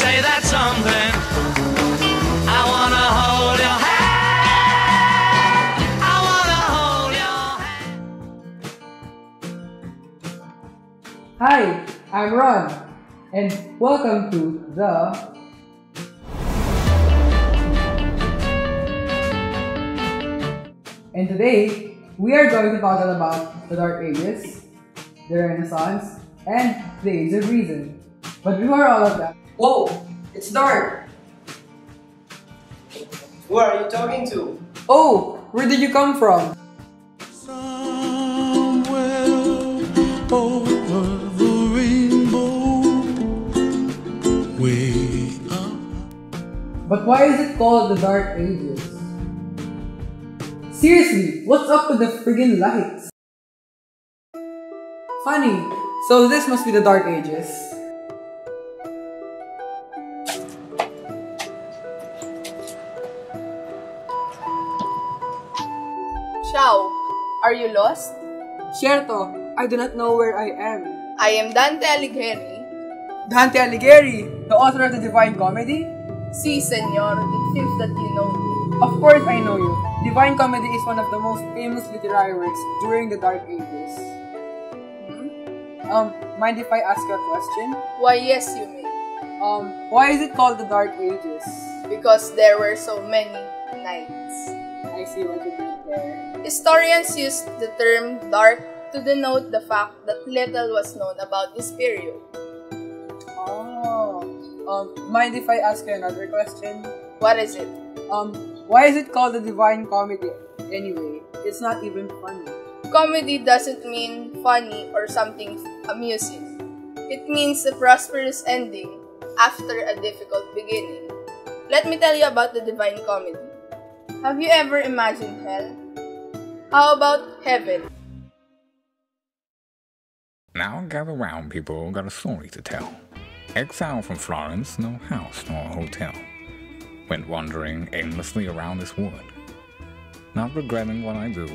say that something. I wanna hold your hand. I wanna hold your hand. Hi, I'm Ron, and welcome to the And today, we are going to talk about the Dark Ages, the Renaissance, and the Age of Reason. But before all of that, Whoa! It's dark! Who are you talking to? oh, where did you come from? Somewhere over the rainbow, way up. But why is it called the Dark Ages? Seriously, what's up with the friggin' lights? Funny, so this must be the Dark Ages. Xiao, are you lost? Cierto, I do not know where I am. I am Dante Alighieri. Dante Alighieri, the author of the Divine Comedy? Si, senor, it seems that you know me. Of course I know you. Divine Comedy is one of the most famous literary works during the Dark Ages. Mind if I ask you a question? Why, yes, you may. Why is it called the Dark Ages? Because there were so many nights. I see what you did there. Historians used the term dark to denote the fact that little was known about this period. Oh. Mind if I ask you another question? What is it? Why is it called the Divine Comedy? Anyway, it's not even funny. Comedy doesn't mean funny or something amusing. It means a prosperous ending after a difficult beginning. Let me tell you about the Divine Comedy. Have you ever imagined hell? How about heaven? Now gather round, people, got a story to tell. Exiled from Florence, no house nor hotel. Went wandering aimlessly around this wood. Not regretting what I do,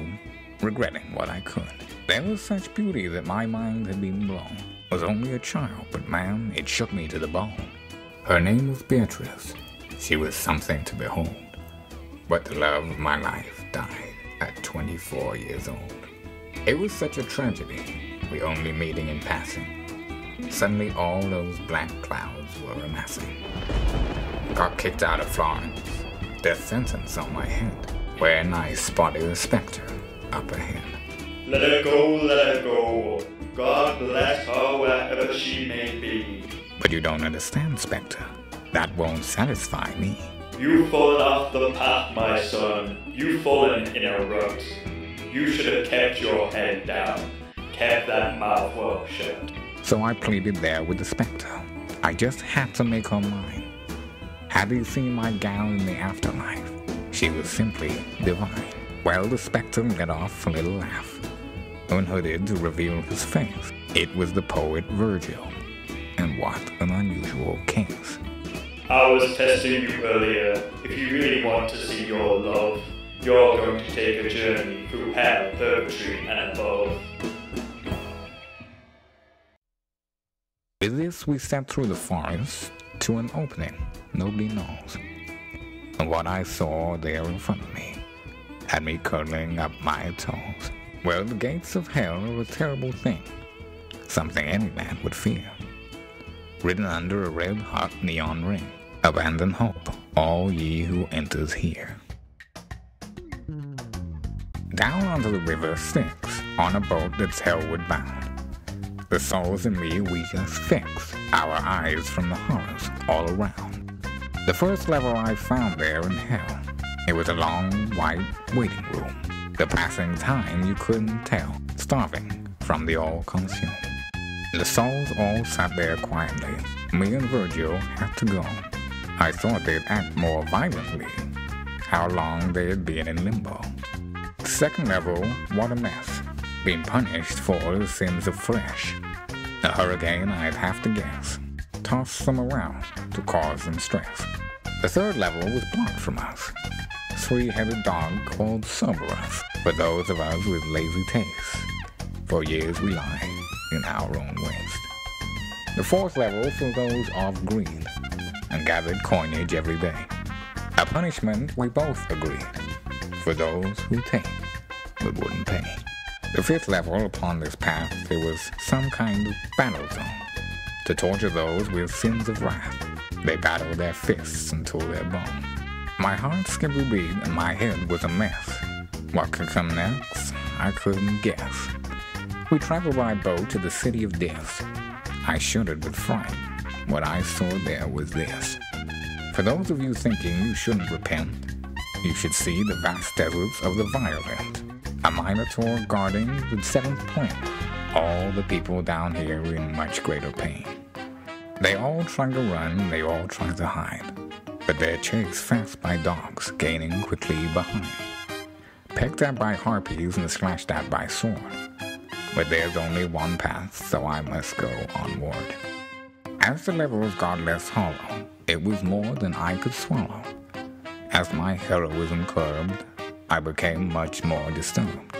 regretting what I could. There was such beauty that my mind had been blown. Was only a child, but man, it shook me to the bone. Her name was Beatrice. She was something to behold. But the love of my life died at 24 years old. It was such a tragedy, we only meeting in passing. Suddenly all those black clouds were amassing. Got kicked out of Florence, death sentence on my head, when I spotted a specter up ahead. Let her go, let her go. God bless her wherever she may be. But you don't understand, Spectre. That won't satisfy me. You've fallen off the path, my son. You've fallen in a rut. You should have kept your head down, kept that mouth well shut. So I pleaded there with the Spectre. I just had to make her mine. Had he seen my gal in the afterlife, she was simply divine. Well, the Spectre let off a little laugh, unhooded to reveal his face. It was the poet Virgil, and what an unusual case. I was testing you earlier. If you really want to see your love, you're going to take a journey through hell, purgatory, and above. With this, we stepped through the forest to an opening nobody knows. And what I saw there in front of me had me curling up my toes. Well, the gates of hell are a terrible thing, something any man would fear. Written under a red-hot neon ring, abandon hope, all ye who enters here. Down onto the river Styx, on a boat that's hellward bound. The souls in me we just fix, our eyes from the horrors all around. The first level I found there in hell, it was a long, white waiting room. The passing time you couldn't tell, starving from the all-consumed. The souls all sat there quietly. Me and Virgil had to go. I thought they'd act more violently. How long they had been in limbo. The second level, what a mess. Being punished for the sins of flesh. A hurricane, I'd have to guess. Tossed them around to cause them stress. The third level was blocked from us. Three-headed dog called Cerberus. For those of us with lazy tastes. For years we lie in our own waste. The fourth level for those off greed. and gathered coinage every day. A punishment we both agreed, for those who take but wouldn't pay. The fifth level upon this path, there was some kind of battle zone to torture those with sins of wrath. They battled their fists until their bone. My heart skipped a beat and my head was a mess. What could come next? I couldn't guess. We traveled by boat to the city of death. I shuddered with fright. What I saw there was this. For those of you thinking you shouldn't repent, you should see the vast deserts of the violent. A minotaur guarding the seventh planet. All the people down here in much greater pain. They all try to run, they all try to hide, but they're chased fast by dogs, gaining quickly behind. Pecked at by harpies and slashed at by sword. But there's only one path, so I must go onward. As the levels got less hollow, it was more than I could swallow. As my heroism curbed, I became much more disturbed.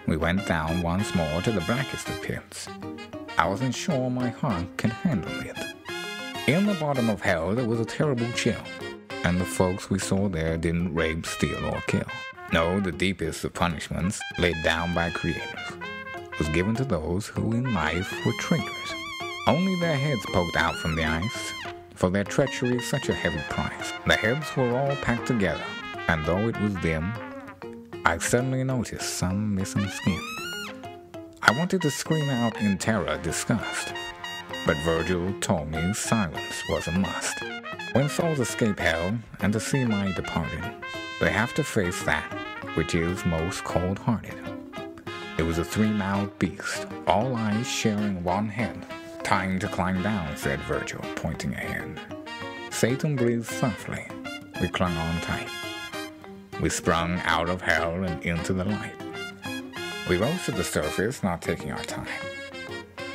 We went down once more to the blackest of pits. I wasn't sure my heart could handle it. In the bottom of hell there was a terrible chill, and the folks we saw there didn't rape, steal, or kill. No, the deepest of punishments, laid down by creators, was given to those who in life were traitors. Only their heads poked out from the ice, for their treachery such a heavy price. The heads were all packed together, and though it was them, I suddenly noticed some missing skin. I wanted to scream out in terror, disgust, but Virgil told me silence was a must. When souls escape hell and to see my departed, they have to face that which is most cold-hearted. It was a three-mouthed beast, all eyes sharing one head. Time to climb down, said Virgil, pointing ahead. Satan breathed softly. We clung on tight. We sprung out of hell and into the light. We rose to the surface, not taking our time.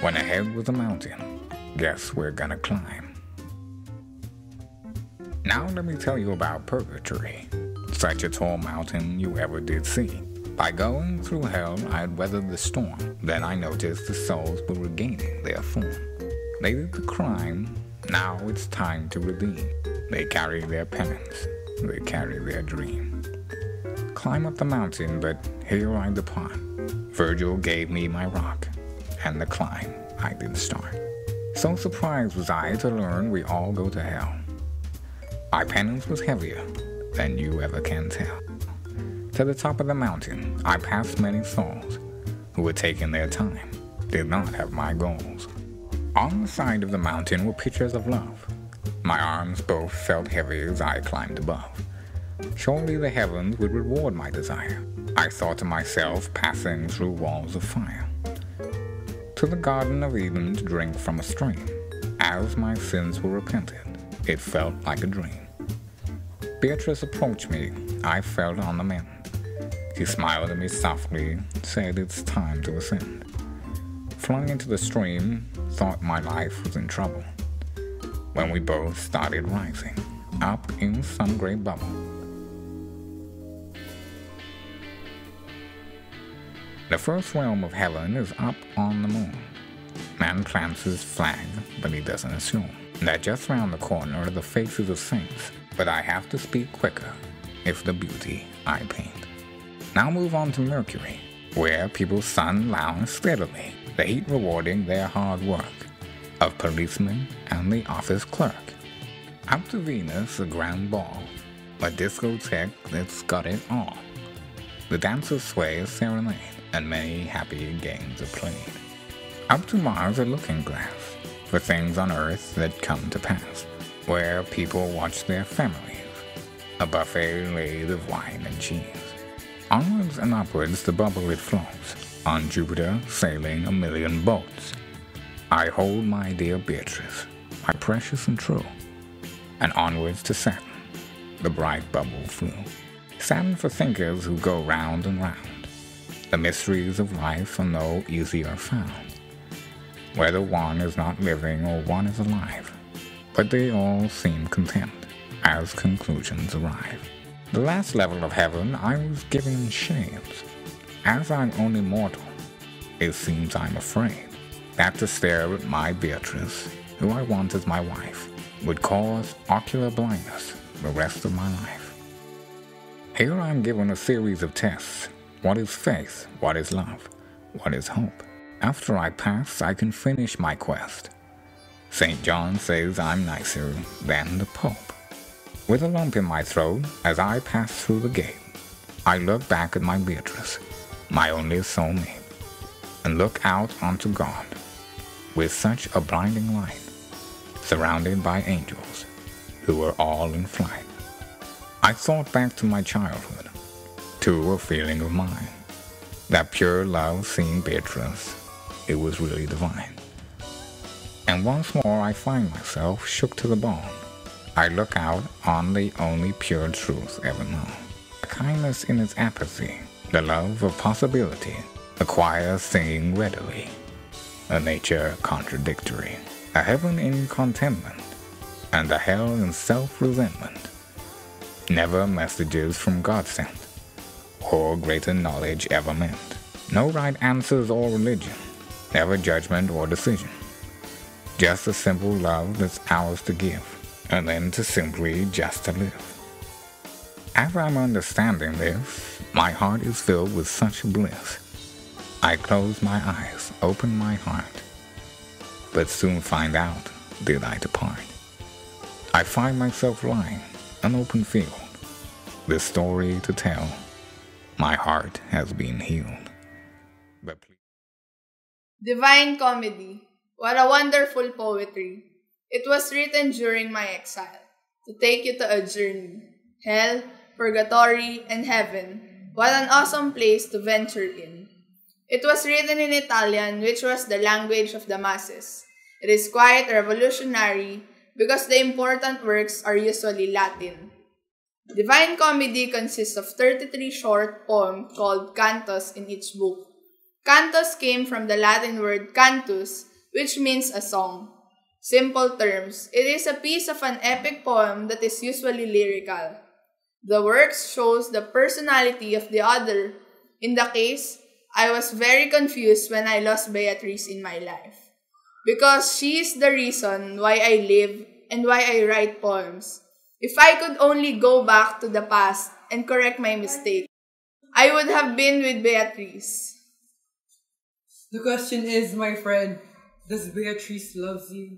When ahead was a mountain, guess we're gonna climb. Now let me tell you about purgatory. Such a tall mountain you ever did see. By going through hell, I'd weathered the storm. Then I noticed the souls were regaining their form. They did the crime, now it's time to redeem. They carry their penance, they carry their dream. Climb up the mountain, but here I depart. Virgil gave me my rock, and the climb I did start. So surprised was I to learn we all go to hell. Our penance was heavier than you ever can tell. To the top of the mountain, I passed many souls who were taking their time, did not have my goals. On the side of the mountain were pictures of love. My arms both felt heavy as I climbed above. Surely the heavens would reward my desire. I thought to myself, passing through walls of fire. To the Garden of Eden to drink from a stream. As my sins were repented, it felt like a dream. Beatrice approached me, I felt on the mend. She smiled at me softly, said it's time to ascend. Flung into the stream, thought my life was in trouble. When we both started rising, up in some great bubble. The first realm of heaven is up on the moon. Man plants his flag, but he doesn't assume that just round the corner are the faces of saints. But I have to speak quicker if the beauty I paint. Now move on to Mercury, where people sun lounge steadily, the heat rewarding their hard work of policemen and the office clerk. Up to Venus, a grand ball, a discotheque that's got it all. The dancers sway a serenade, and many happy games are played. Up to Mars, a looking glass for things on Earth that come to pass, where people watch their families, a buffet laid of wine and cheese. Onwards and upwards the bubble it floats, on Jupiter sailing a million boats. I hold my dear Beatrice, my precious and true, and onwards to Saturn, the bright bubble flew. Saturn for thinkers who go round and round. The mysteries of life are no easier found, whether one is not living or one is alive, but they all seem content as conclusions arrive. The last level of heaven I was given shades. As I'm only mortal, it seems I'm afraid that to stare at my Beatrice, who I want as my wife, would cause ocular blindness the rest of my life. Here I am given a series of tests. What is faith? What is love? What is hope? After I pass, I can finish my quest. St. John says I'm nicer than the Pope. With a lump in my throat, as I pass through the gate, I look back at my Beatrice, my only soulmate, and look out onto God with such a blinding light, surrounded by angels who were all in flight. I thought back to my childhood, to a feeling of mine, that pure love seeing Beatrice, it was really divine. And once more I find myself shook to the bone. I look out on the only pure truth ever known. The kindness in its apathy, the love of possibility, a choir singing readily, a nature contradictory, a heaven in contentment, and a hell in self-resentment. Never messages from God sent, or greater knowledge ever meant. No right answers or religion, never judgment or decision. Just a simple love that's ours to give, and then to simply just to live. As I'm understanding this, my heart is filled with such bliss. I close my eyes, open my heart, but soon find out, did I depart? I find myself lying, an open field, this story to tell. My heart has been healed. But please. Divine Comedy. What a wonderful poetry. It was written during my exile, to take you to a journey. Hell, purgatory, and heaven. What an awesome place to venture in. It was written in Italian, which was the language of the masses. It is quite revolutionary because the important works are usually Latin. Divine Comedy consists of 33 short poems called cantos in each book. Cantos came from the Latin word cantus, which means a song. Simple terms, it is a piece of an epic poem that is usually lyrical. The works shows the personality of the author. In the case, I was very confused when I lost Beatrice in my life, because she is the reason why I live and why I write poems. If I could only go back to the past and correct my mistake, I would have been with Beatrice. The question is, my friend, does Beatrice love you?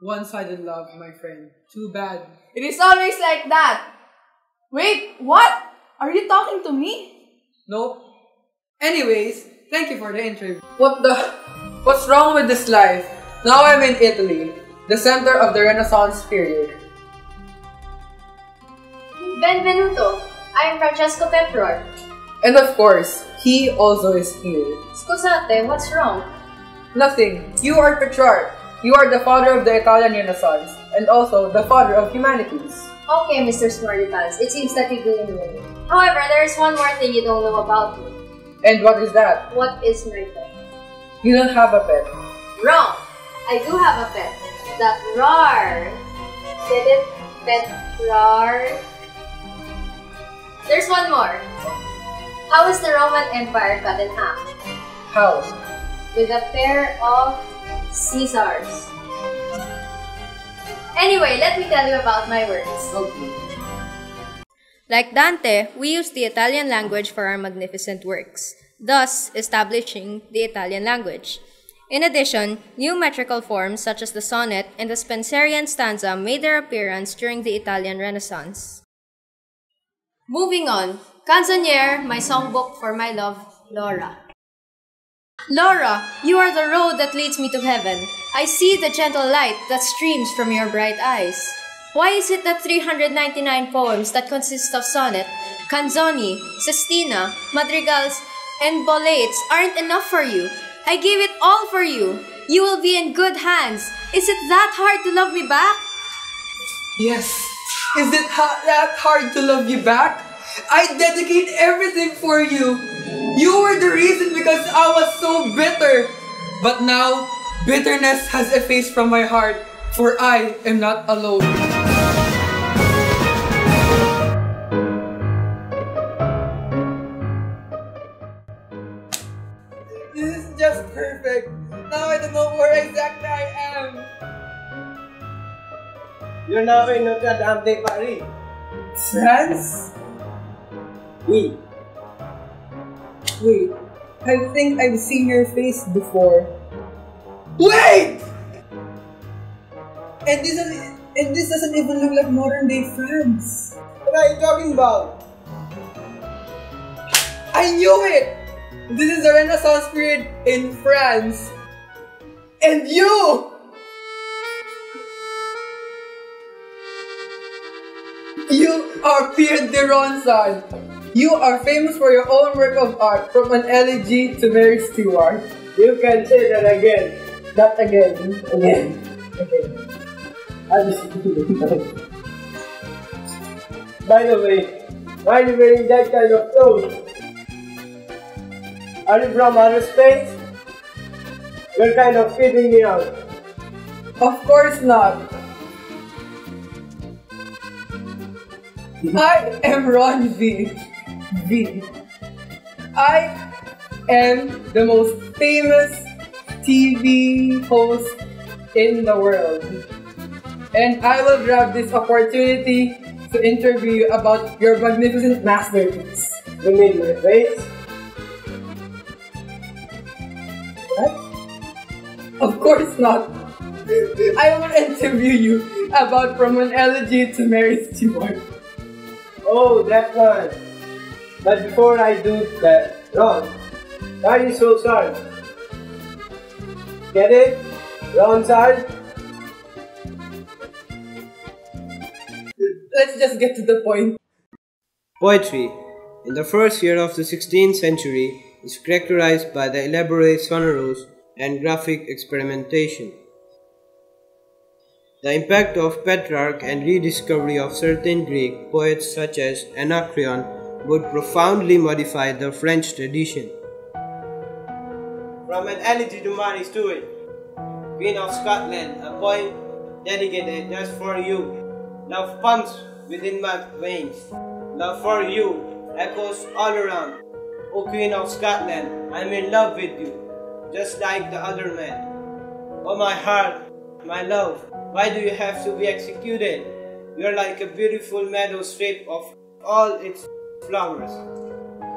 One-sided love, my friend. Too bad. It is always like that. Wait, what? Are you talking to me? Nope. Anyways, thank you for the interview. What's wrong with this life? Now I'm in Italy, the center of the Renaissance period. Benvenuto. I'm Francesco Petrarch. And of course, he also is here. Scusate, what's wrong? Nothing. You are Petrarch. You are the father of the Italian Renaissance, and also the father of humanities. Okay, Mr. Smartypants, it seems that you do know me. However, there is one more thing you don't know about me. And what is that? What is my pet? You don't have a pet. Wrong! I do have a pet. That rar. Get it? Petrarch. There's one more. How is the Roman Empire cut in half? How? With a pair of Caesars. Anyway, let me tell you about my works. Okay. Like Dante, we use the Italian language for our magnificent works, thus establishing the Italian language. In addition, new metrical forms such as the sonnet and the Spenserian stanza made their appearance during the Italian Renaissance. Moving on, Canzoniere, my songbook for my love, Laura. Laura, you are the road that leads me to heaven. I see the gentle light that streams from your bright eyes. Why is it that 399 poems that consist of sonnet, canzoni, sestina, madrigals, and boletes aren't enough for you? I gave it all for you. You will be in good hands. Is it that hard to love me back? Yes. Is it that hard to love you back? I dedicate everything for you. You were the reason because I was so bitter. But now, bitterness has effaced from my heart, for I am not alone. This is just perfect. Now I don't know where exactly I am. You're now in Notre Dame de Paris. France? Oui. Wait, I think I've seen your face before. Wait! And this doesn't even look like modern day France. What are you talking about? I knew it! This is the Renaissance period in France. And you! You are Pierre de Ronson. You are famous for your own work of art, from an elegy to Mary Stuart. You can say that again. Not again. Again. I'll just By the way, why are you wearing that kind of clothes? Are you from outer space? You're kind of fitting me out. Of course not. I am Ron V. I am the most famous TV host in the world. And I will grab this opportunity to interview you about your magnificent masterpiece. You mean my face? What? Of course not. I will interview you about From an Elegy to Mary Stuart. Oh, that one. But before I do that, Ron, why are you so sorry? Get it? Ron sorry? Let's just get to the point. Poetry, in the first year of the 16th century, is characterized by the elaborate sonorous and graphic experimentation. The impact of Petrarch and rediscovery of certain Greek poets such as Anacreon would profoundly modify the French tradition. From an elegy to Mary Stuart, Queen of Scotland, a poem dedicated just for you. Love pumps within my veins. Love for you echoes all around. O Queen of Scotland, I'm in love with you, just like the other men. Oh my heart, my love, why do you have to be executed? You're like a beautiful meadow stripped of all its flowers.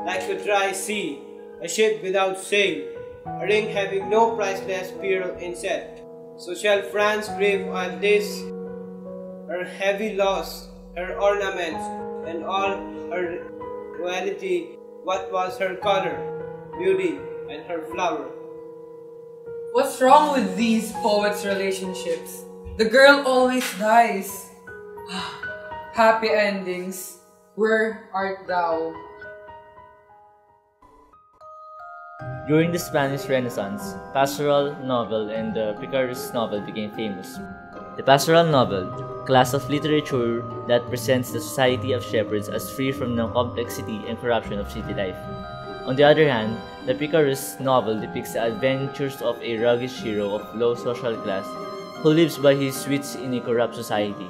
Like a dry sea, a ship without sail, a ring having no priceless pearl inset. So shall France grieve on this, her heavy loss, her ornaments, and all her royalty, what was her color, beauty, and her flower. What's wrong with these poets' relationships? The girl always dies. Happy endings. Where art thou? During the Spanish Renaissance, pastoral novel and the picaresque novel became famous. The pastoral novel, a class of literature that presents the society of shepherds as free from the complexity and corruption of city life. On the other hand, the picaresque novel depicts the adventures of a rugged hero of low social class who lives by his wits in a corrupt society.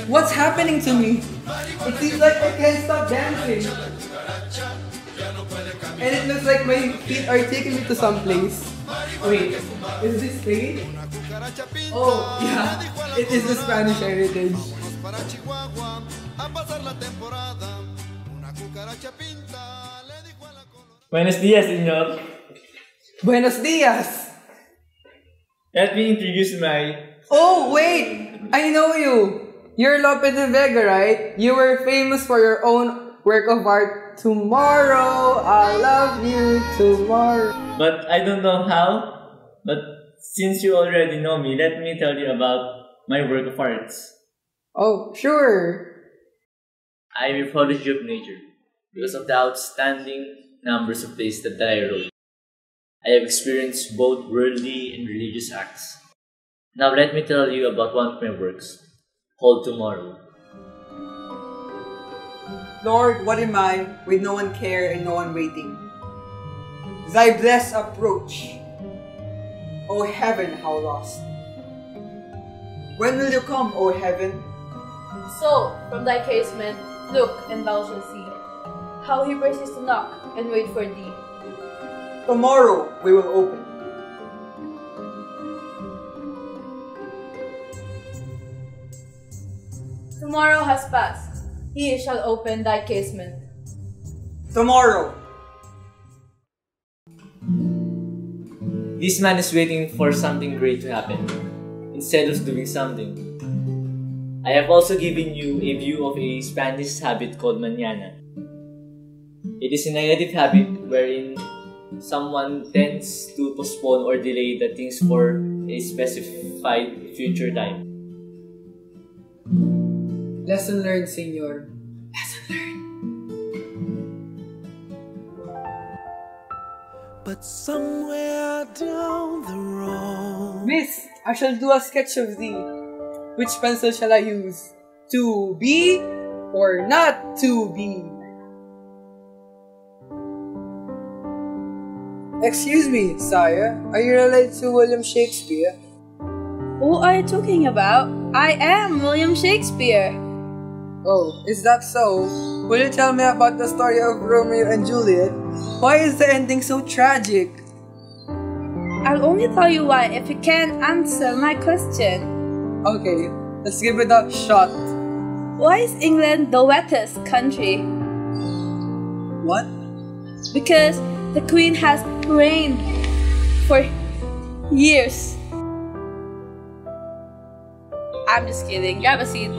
What's happening to me? It seems like I can't stop dancing. And it looks like my feet are taking me to some place. Wait, is this Spain? Oh, yeah, it is the Spanish heritage. Buenos dias, señor. Buenos dias! Let me introduce my... Oh, wait! I know you! You're Lope de Vega, right? You were famous for your own work of art, Tomorrow, I'll Love You Tomorrow. But I don't know how. But since you already know me, let me tell you about my work of arts. Oh, sure. I am a prodigy of nature because of the outstanding numbers of plays that I wrote. I have experienced both worldly and religious acts. Now let me tell you about one of my works, called Tomorrow. Lord, what am I, with no one care and no one waiting? Thy blessed approach. O heaven, how lost. When will you come, O heaven? So, from thy casement, look and thou shalt see how he persists to knock and wait for thee. Tomorrow we will open. Tomorrow has passed. He shall open thy casement. Tomorrow. This man is waiting for something great to happen, instead of doing something. I have also given you a view of a Spanish habit called mañana. It is a negative habit wherein someone tends to postpone or delay the things for a specified future time. Lesson learned, senor. Lesson learned. But somewhere down the road. Miss, I shall do a sketch of thee. Which pencil shall I use? To be or not to be? Excuse me, sire. Are you related to William Shakespeare? Who are you talking about? I am William Shakespeare. Oh, is that so? Will you tell me about the story of Romeo and Juliet? Why is the ending so tragic? I'll only tell you why if you can answer my question. Okay, let's give it a shot. Why is England the wettest country? What? Because the Queen has reigned for years. I'm just kidding. Grab a seat.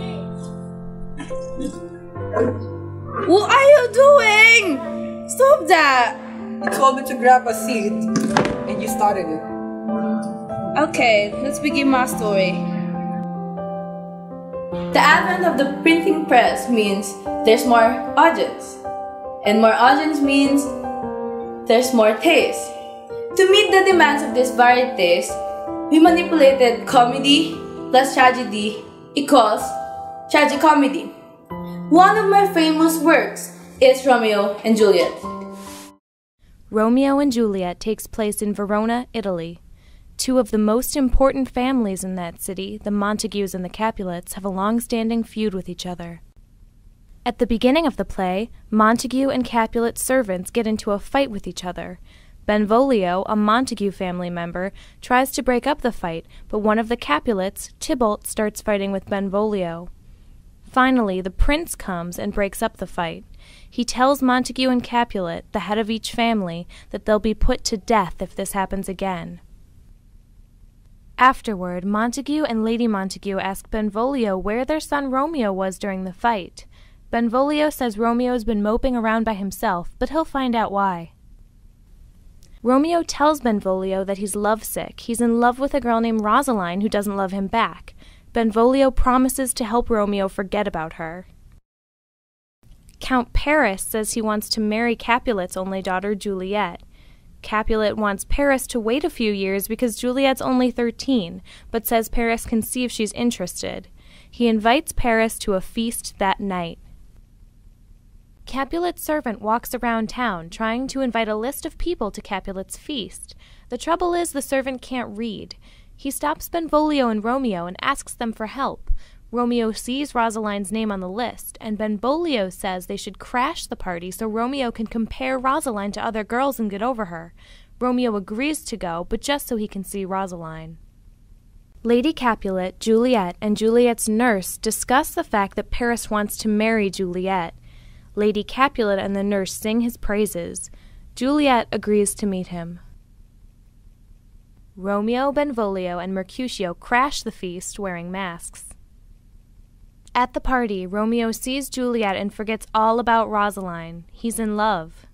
What are you doing? Stop that! You told me to grab a seat, and you started it. Okay, let's begin my story. The advent of the printing press means there's more audience. And more audience means there's more taste. To meet the demands of this varied taste, we manipulated comedy plus tragedy equals tragicomedy. One of my famous works is Romeo and Juliet. Romeo and Juliet takes place in Verona, Italy. Two of the most important families in that city, the Montagues and the Capulets, have a long-standing feud with each other. At the beginning of the play, Montague and Capulet servants get into a fight with each other. Benvolio, a Montague family member, tries to break up the fight, but one of the Capulets, Tybalt, starts fighting with Benvolio. Finally, the prince comes and breaks up the fight. He tells Montague and Capulet, the head of each family, that they'll be put to death if this happens again. Afterward, Montague and Lady Montague ask Benvolio where their son Romeo was during the fight. Benvolio says Romeo's been moping around by himself, but he'll find out why. Romeo tells Benvolio that he's lovesick. He's in love with a girl named Rosaline who doesn't love him back. Benvolio promises to help Romeo forget about her. Count Paris says he wants to marry Capulet's only daughter, Juliet. Capulet wants Paris to wait a few years because Juliet's only 13, but says Paris can see if she's interested. He invites Paris to a feast that night. Capulet's servant walks around town trying to invite a list of people to Capulet's feast. The trouble is the servant can't read. He stops Benvolio and Romeo and asks them for help. Romeo sees Rosaline's name on the list, and Benvolio says they should crash the party so Romeo can compare Rosaline to other girls and get over her. Romeo agrees to go, but just so he can see Rosaline. Lady Capulet, Juliet, and Juliet's nurse discuss the fact that Paris wants to marry Juliet. Lady Capulet and the nurse sing his praises. Juliet agrees to meet him. Romeo, Benvolio, and Mercutio crash the feast wearing masks. At the party, Romeo sees Juliet and forgets all about Rosaline. He's in love.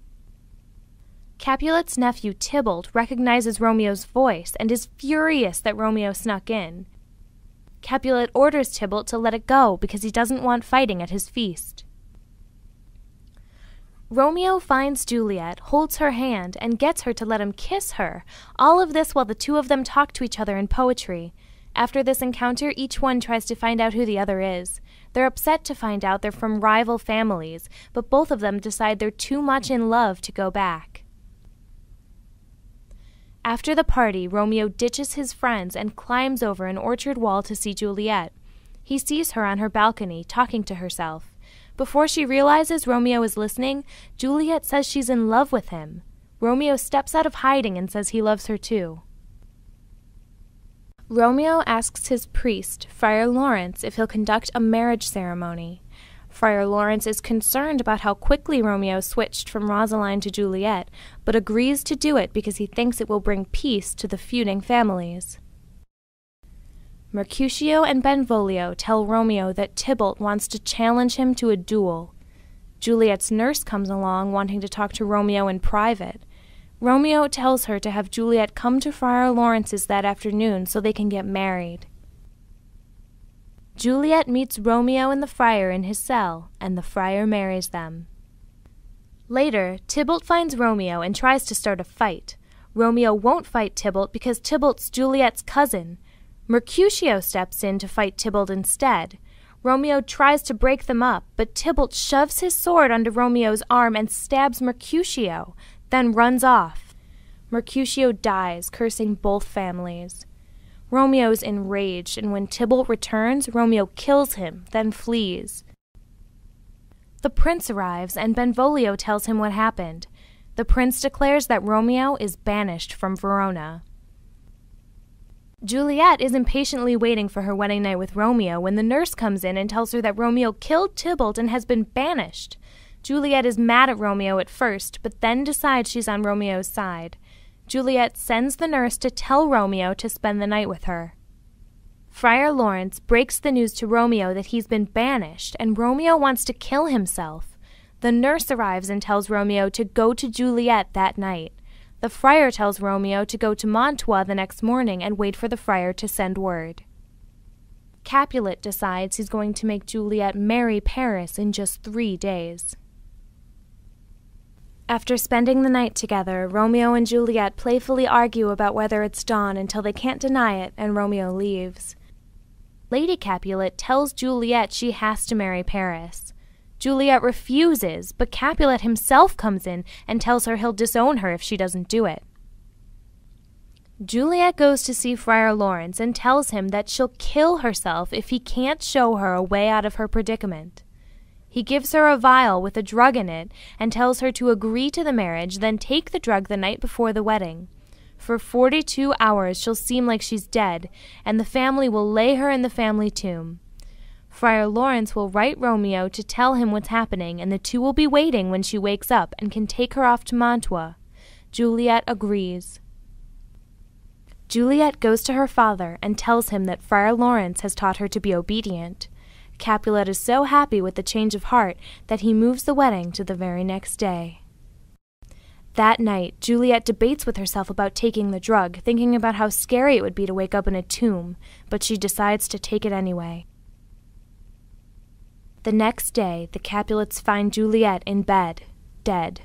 Capulet's nephew, Tybalt, recognizes Romeo's voice and is furious that Romeo snuck in. Capulet orders Tybalt to let it go because he doesn't want fighting at his feast. Romeo finds Juliet, holds her hand, and gets her to let him kiss her, all of this while the two of them talk to each other in poetry. After this encounter, each one tries to find out who the other is. They're upset to find out they're from rival families, but both of them decide they're too much in love to go back. After the party, Romeo ditches his friends and climbs over an orchard wall to see Juliet. He sees her on her balcony, talking to herself. Before she realizes Romeo is listening, Juliet says she's in love with him. Romeo steps out of hiding and says he loves her too. Romeo asks his priest, Friar Lawrence, if he'll conduct a marriage ceremony. Friar Lawrence is concerned about how quickly Romeo switched from Rosaline to Juliet, but agrees to do it because he thinks it will bring peace to the feuding families. Mercutio and Benvolio tell Romeo that Tybalt wants to challenge him to a duel. Juliet's nurse comes along wanting to talk to Romeo in private. Romeo tells her to have Juliet come to Friar Lawrence's that afternoon so they can get married. Juliet meets Romeo and the friar in his cell, and the friar marries them. Later, Tybalt finds Romeo and tries to start a fight. Romeo won't fight Tybalt because Tybalt's Juliet's cousin. Mercutio steps in to fight Tybalt instead. Romeo tries to break them up, but Tybalt shoves his sword under Romeo's arm and stabs Mercutio, then runs off. Mercutio dies, cursing both families. Romeo's enraged, and when Tybalt returns, Romeo kills him, then flees. The prince arrives, and Benvolio tells him what happened. The prince declares that Romeo is banished from Verona. Juliet is impatiently waiting for her wedding night with Romeo when the nurse comes in and tells her that Romeo killed Tybalt and has been banished. Juliet is mad at Romeo at first, but then decides she's on Romeo's side. Juliet sends the nurse to tell Romeo to spend the night with her. Friar Lawrence breaks the news to Romeo that he's been banished, and Romeo wants to kill himself. The nurse arrives and tells Romeo to go to Juliet that night. The friar tells Romeo to go to Mantua the next morning and wait for the friar to send word. Capulet decides he's going to make Juliet marry Paris in just 3 days. After spending the night together, Romeo and Juliet playfully argue about whether it's dawn until they can't deny it, and Romeo leaves. Lady Capulet tells Juliet she has to marry Paris. Juliet refuses, but Capulet himself comes in and tells her he'll disown her if she doesn't do it. Juliet goes to see Friar Lawrence and tells him that she'll kill herself if he can't show her a way out of her predicament. He gives her a vial with a drug in it and tells her to agree to the marriage, then take the drug the night before the wedding. For 42 hours she'll seem like she's dead, and the family will lay her in the family tomb. Friar Lawrence will write Romeo to tell him what's happening, and the two will be waiting when she wakes up and can take her off to Mantua. Juliet agrees. Juliet goes to her father and tells him that Friar Lawrence has taught her to be obedient. Capulet is so happy with the change of heart that he moves the wedding to the very next day. That night, Juliet debates with herself about taking the drug, thinking about how scary it would be to wake up in a tomb, but she decides to take it anyway. The next day, the Capulets find Juliet in bed, dead.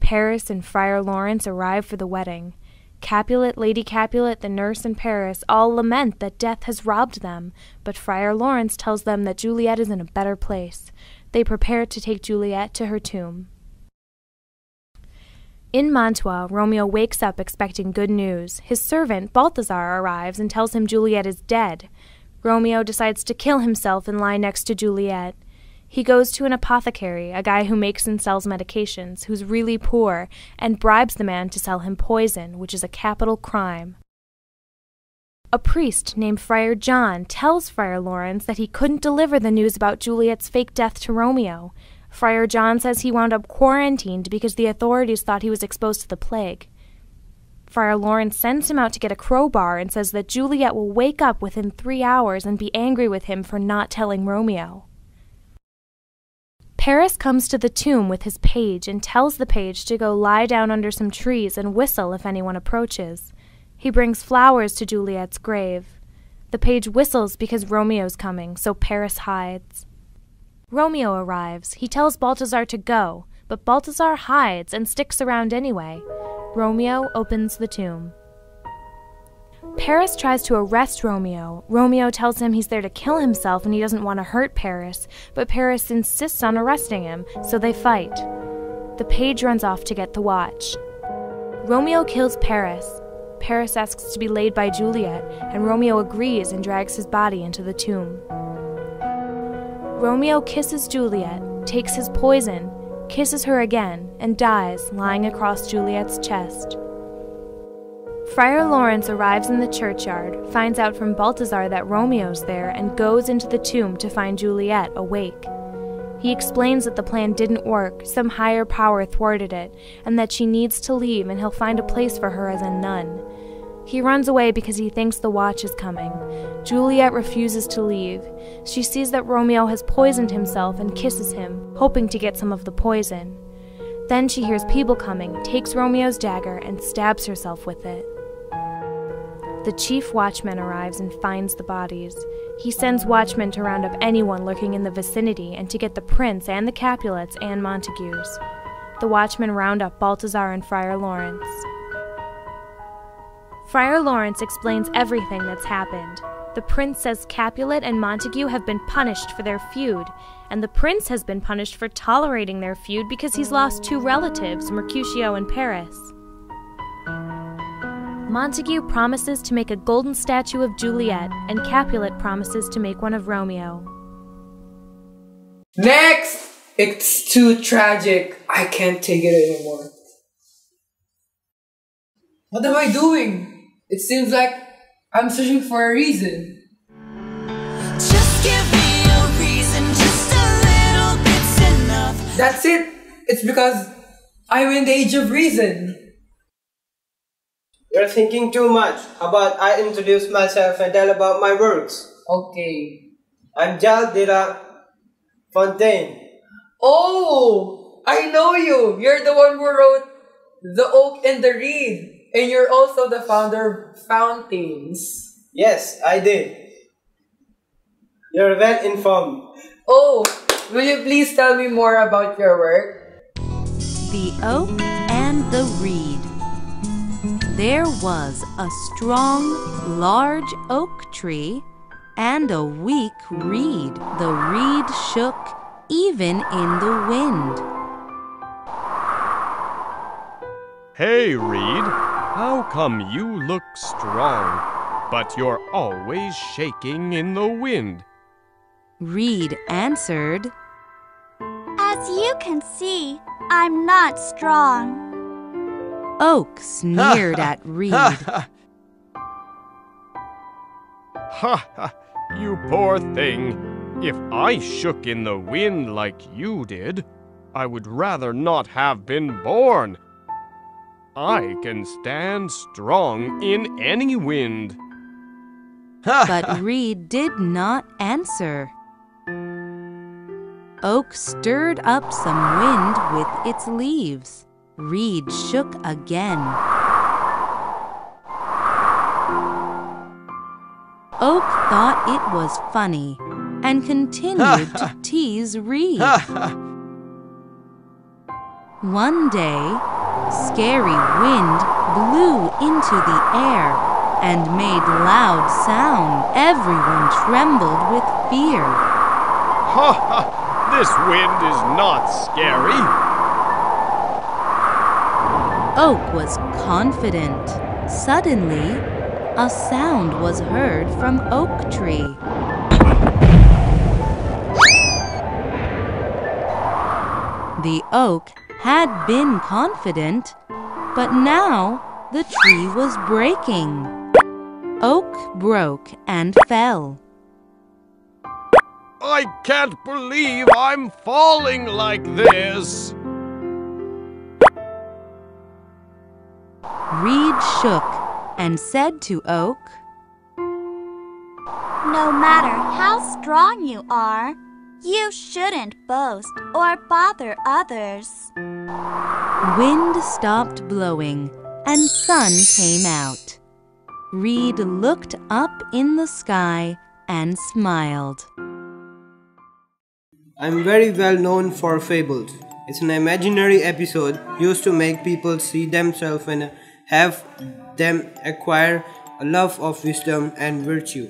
Paris and Friar Lawrence arrive for the wedding. Capulet, Lady Capulet, the nurse, and Paris all lament that death has robbed them, but Friar Lawrence tells them that Juliet is in a better place. They prepare to take Juliet to her tomb. In Mantua, Romeo wakes up expecting good news. His servant, Balthazar, arrives and tells him Juliet is dead. Romeo decides to kill himself and lie next to Juliet. He goes to an apothecary, a guy who makes and sells medications, who's really poor, and bribes the man to sell him poison, which is a capital crime. A priest named Friar John tells Friar Lawrence that he couldn't deliver the news about Juliet's fake death to Romeo. Friar John says he wound up quarantined because the authorities thought he was exposed to the plague. Friar Lawrence sends him out to get a crowbar and says that Juliet will wake up within 3 hours and be angry with him for not telling Romeo. Paris comes to the tomb with his page and tells the page to go lie down under some trees and whistle if anyone approaches. He brings flowers to Juliet's grave. The page whistles because Romeo's coming, so Paris hides. Romeo arrives. He tells Balthazar to go, but Balthazar hides and sticks around anyway. Romeo opens the tomb. Paris tries to arrest Romeo. Romeo tells him he's there to kill himself and he doesn't want to hurt Paris, but Paris insists on arresting him, so they fight. The page runs off to get the watch. Romeo kills Paris. Paris asks to be laid by Juliet, and Romeo agrees and drags his body into the tomb. Romeo kisses Juliet, takes his poison, kisses her again, and dies lying across Juliet's chest. Friar Lawrence arrives in the churchyard, finds out from Balthazar that Romeo's there, and goes into the tomb to find Juliet awake. He explains that the plan didn't work, some higher power thwarted it, and that she needs to leave and he'll find a place for her as a nun. He runs away because he thinks the watch is coming. Juliet refuses to leave. She sees that Romeo has poisoned himself and kisses him, hoping to get some of the poison. Then she hears people coming, takes Romeo's dagger, and stabs herself with it. The chief watchman arrives and finds the bodies. He sends watchmen to round up anyone lurking in the vicinity and to get the prince and the Capulets and Montagues. The watchmen round up Balthazar and Friar Lawrence. Friar Lawrence explains everything that's happened. The prince says Capulet and Montague have been punished for their feud, and the prince has been punished for tolerating their feud because he's lost two relatives, Mercutio and Paris. Montague promises to make a golden statue of Juliet, and Capulet promises to make one of Romeo. Next! It's too tragic. I can't take it anymore. What am I doing? It seems like I'm searching for a reason. Just give me a reason, just a little bit's enough. That's it. It's because I'm in the age of reason. You're thinking too much. How about I introduce myself and tell about my works? Okay. I'm Jal de la Fontaine. Oh! I know you! You're the one who wrote The Oak and the Reed. And you're also the founder of Fountains. Yes, I did. You're well informed. Oh, will you please tell me more about your work? The Oak and the Reed. There was a strong, large oak tree and a weak reed. The reed shook even in the wind. Hey, Reed. How come you look strong, but you're always shaking in the wind? Reed answered, As you can see, I'm not strong. Oak sneered at Reed. Ha ha, you poor thing. If I shook in the wind like you did, I would rather not have been born. I can stand strong in any wind. But Reed did not answer. Oak stirred up some wind with its leaves. Reed shook again. Oak thought it was funny and continued to tease Reed. One day, scary wind blew into the air and made loud sound. Everyone trembled with fear. Ha ha! This wind is not scary. Oak was confident. Suddenly, a sound was heard from Oak Tree. The oak had been confident, but now the tree was breaking. Oak broke and fell. I can't believe I'm falling like this. Reed shook and said to Oak, No matter how strong you are, you shouldn't boast or bother others. Wind stopped blowing and sun came out. Reed looked up in the sky and smiled. I'm very well known for fables. It's an imaginary episode used to make people see themselves and have them acquire a love of wisdom and virtue.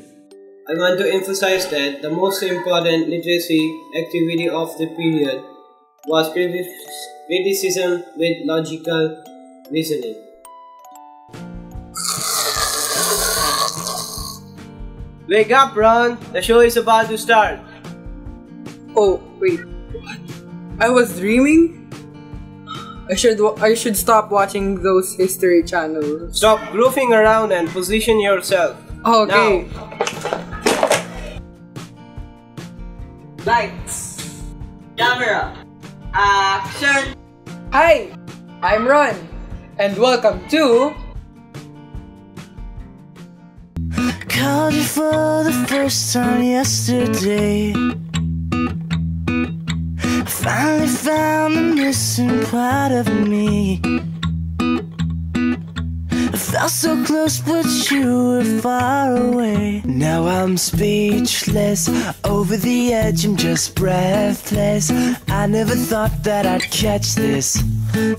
I want to emphasize that the most important literacy activity of the period was criticism with logical reasoning. Wake up, Ron! The show is about to start. Oh, wait. What? I was dreaming? I should stop watching those history channels. Stop goofing around and position yourself. Okay. Now. Lights. Camera. Action. Hi, I'm Ron, and welcome to... Called you for the first time yesterday. I finally found the missing part of me. I felt so close, but you were far away. Now I'm speechless, over the edge, I'm just breathless. I never thought that I'd catch this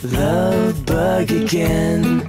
love bug again.